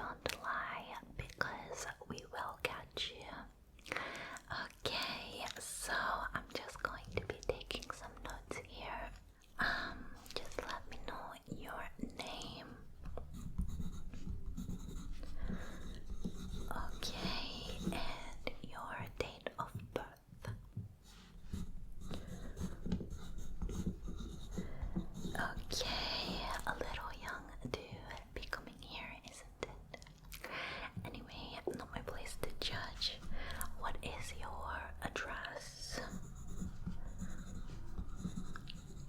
don't lie because we will catch you. Okay, so I'm just going to be taking some notes here. Just let me know your name. Okay, and your date of birth. Okay, a little young to be coming here, isn't it? Anyway, not my place to judge. What is your address?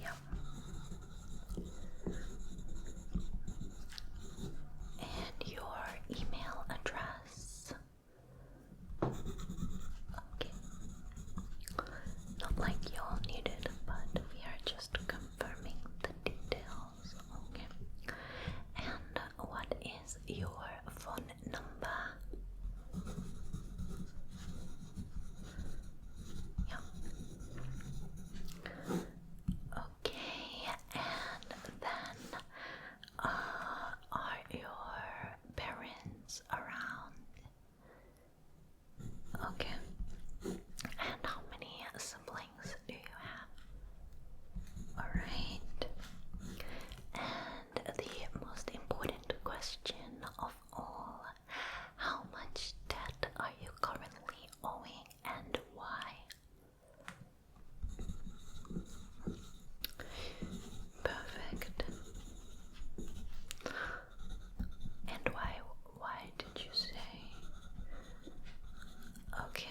Yeah. And your email address? Okay. Not like you'll need it, but we are just confirming the details. Okay. And what is your phone number? Yeah. Okay, and then are your parents around? Okay. And how many siblings do you have? Alright. And the most important question of all, how much debt are you currently owing and why? Perfect. And why did you say? Okay.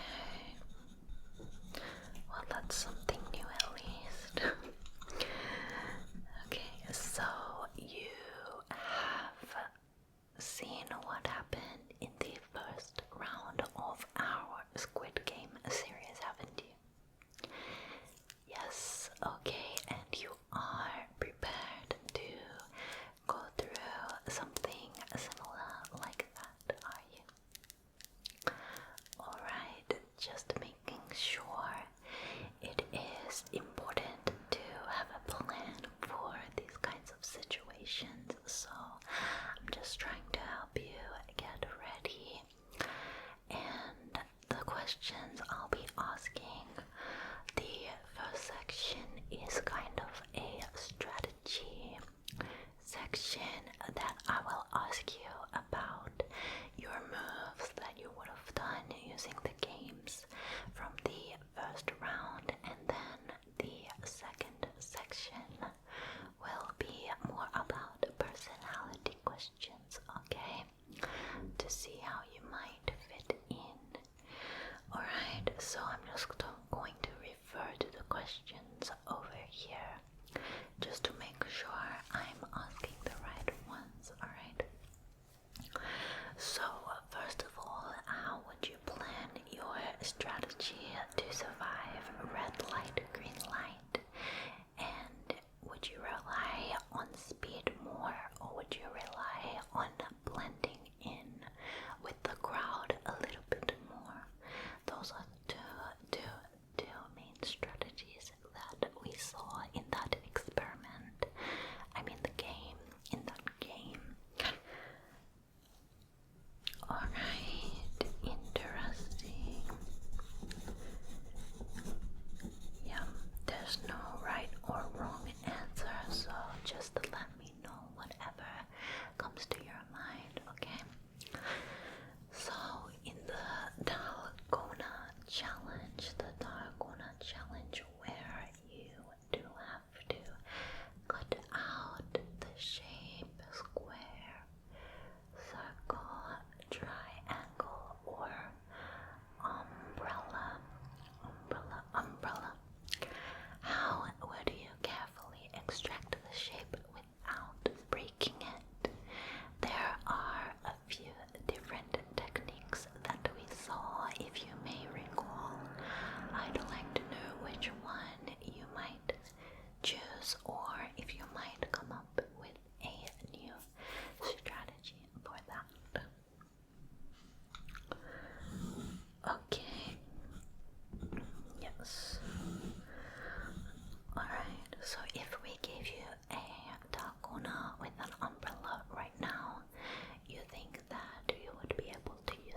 Well, that's something new at least. Okay, so you have seen what happened in the first round of our Squid Game series, haven't you? Yes, okay, and you are prepared to go through something similar like that, are you? Alright, just making sure. It is important to have a plan for these kinds of situations, so I'm just trying to help you get ready. And the questions I'll be asking, the first section is kind of a strategy section that I will ask you about your moves that you would have done using the games from the first round, and then the second section will be more about personality questions, okay? To see how you might fit in. Alright, so I'm just going to refer to the questions over here just to make sure I'm asking the right ones, alright? So, first of all, how would you plan your strategy to survive red light, green light? And would you rely on speed more, or would you rely on blending in with the crowd a little bit more? Those are two main strategies that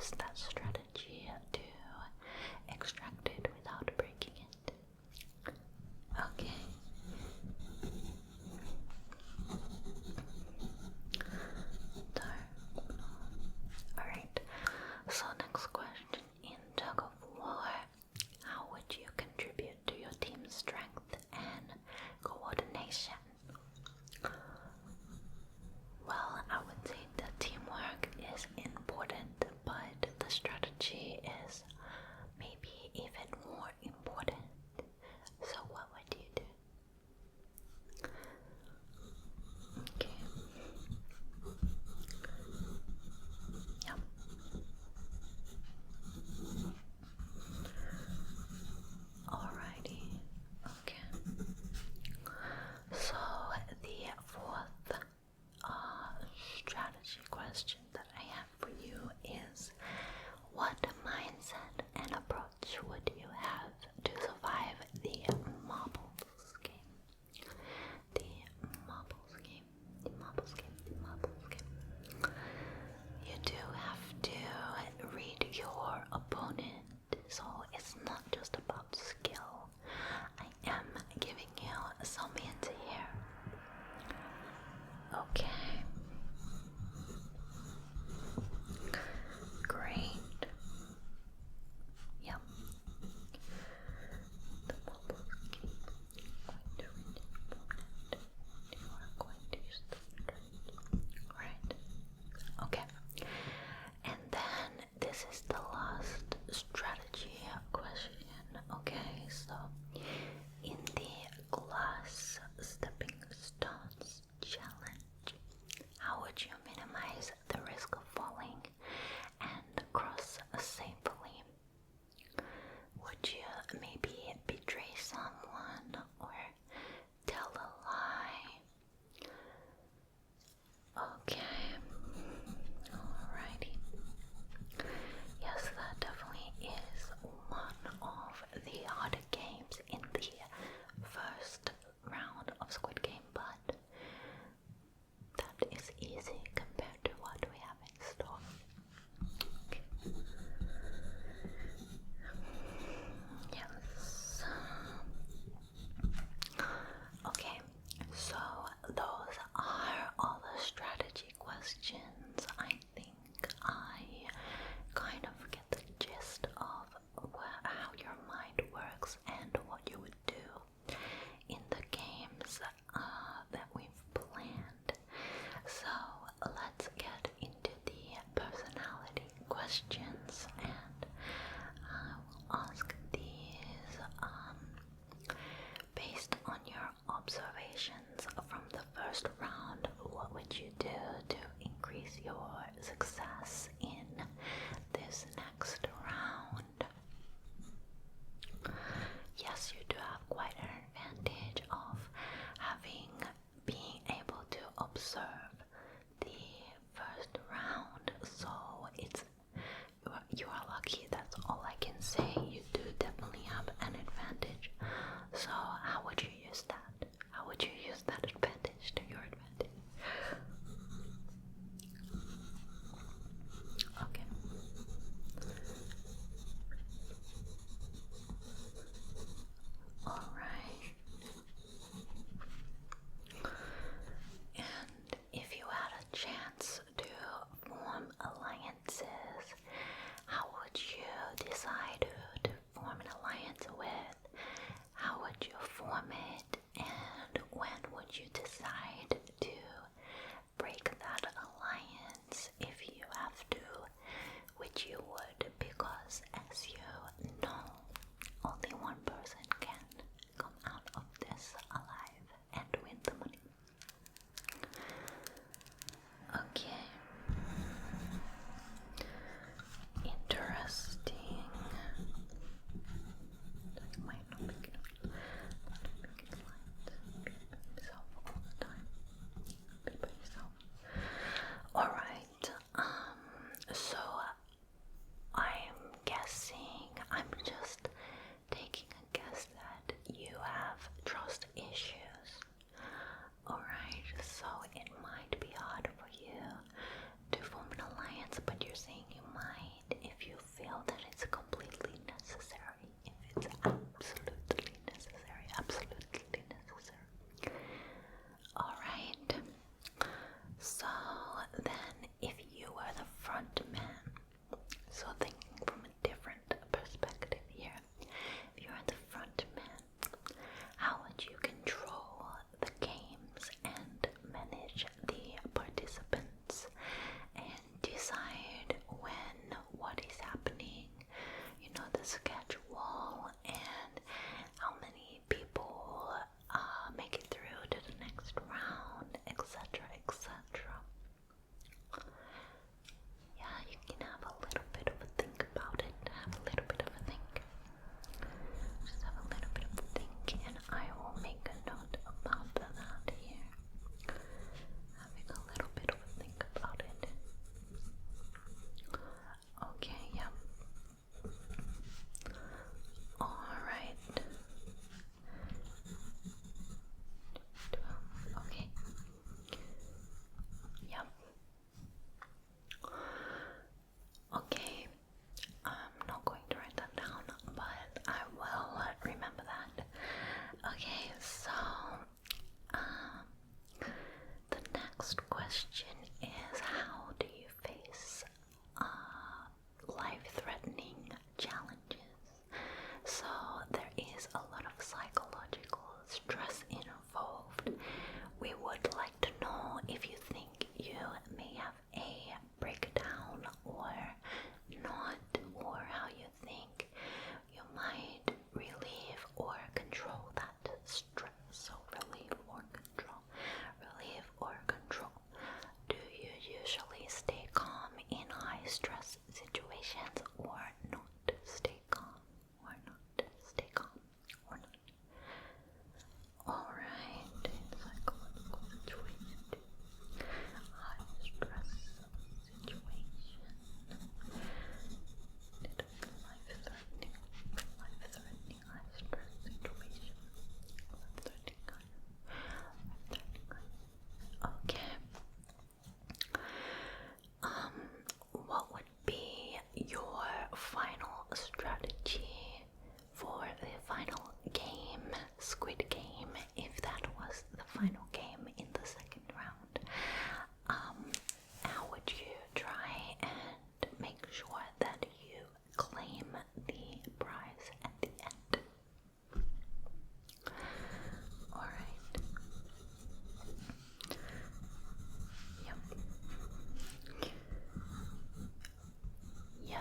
use that strategy to extract it without breaking it. Okay. Alright, so next question. In tug of war, how would you contribute to your team's strength and coordination? Well, I would say that teamwork is important, but the strategy is maybe even more important. So what would you do? Okay. Yep. Alrighty. Okay. So the fourth strategy question that I have for you is, what mindset and approach would you have to survive the marbles game? The marbles game. The marbles game. The marbles game. You do have to read your opponent, so it's not just about skill. I am giving you some hints here. Okay. Great. Yep. The bubbles keep going to read your opponent. You are going to use the right. Okay. And then this is the last strategy question. Okay, so in the glass stepping stones challenge, how would you minimize the risk of falling and cross safely? Would you maybe betray someone or tell a lie? Okay, alrighty. Yes, that definitely is one of the harder games in the first round of Squid Game, but that is easy compared to what we have in store. Okay. Yes. Okay, so those are all the strategy questions. I think I kind of get the gist of how your mind works and what you would do in the games that we've planned. So let's get into the personality questions, and I will ask these based on your observations from the first round. What would you do to increase your success in this next round? Yes, you do have quite an advantage of being able to observe the first round, so you are lucky. That's all I can say. You do definitely have an advantage. So how would you use that? How would you use that advantage to your advantage?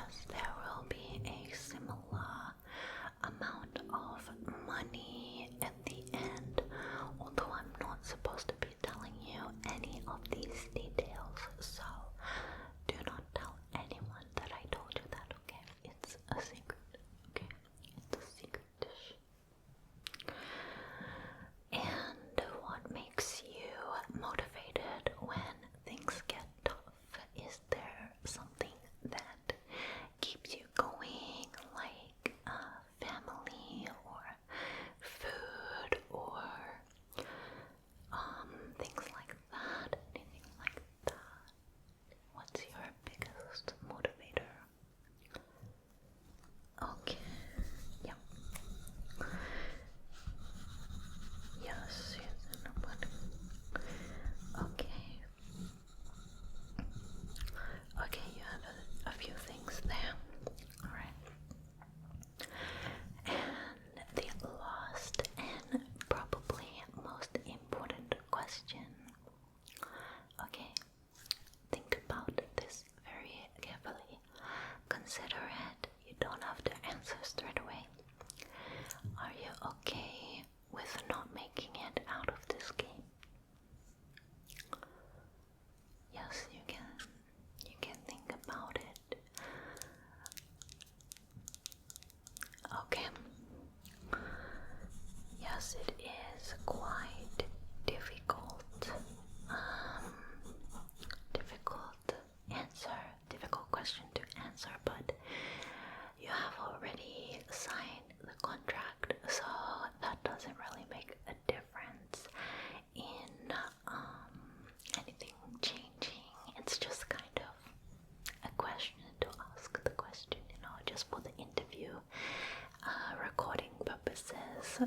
yes, there will be a similar amount of money at the end, although I'm not supposed to be telling you any of these details, so do not tell anyone that I told you that, okay? It's a secret, okay? It's a secret dish. And what makes you motivated when things get tough? Is there something that keeps you going, like family or food or things like that? Anything like that? What's your biggest motivator? Okay, yeah. Yes, okay. Okay, you have a few things there. Alright. And the last and probably most important question. Okay, think about this very carefully. Consider it. You don't have to answer straight away. Are you okay with not making it out of this game? Yes, you can. You can think about it. Okay. Yes, it is quite difficult. Difficult question to answer, but you have already signed the contract, so that doesn't really make a difference in anything changing. It's just kind of a question to ask the question, just for the interview recording purposes.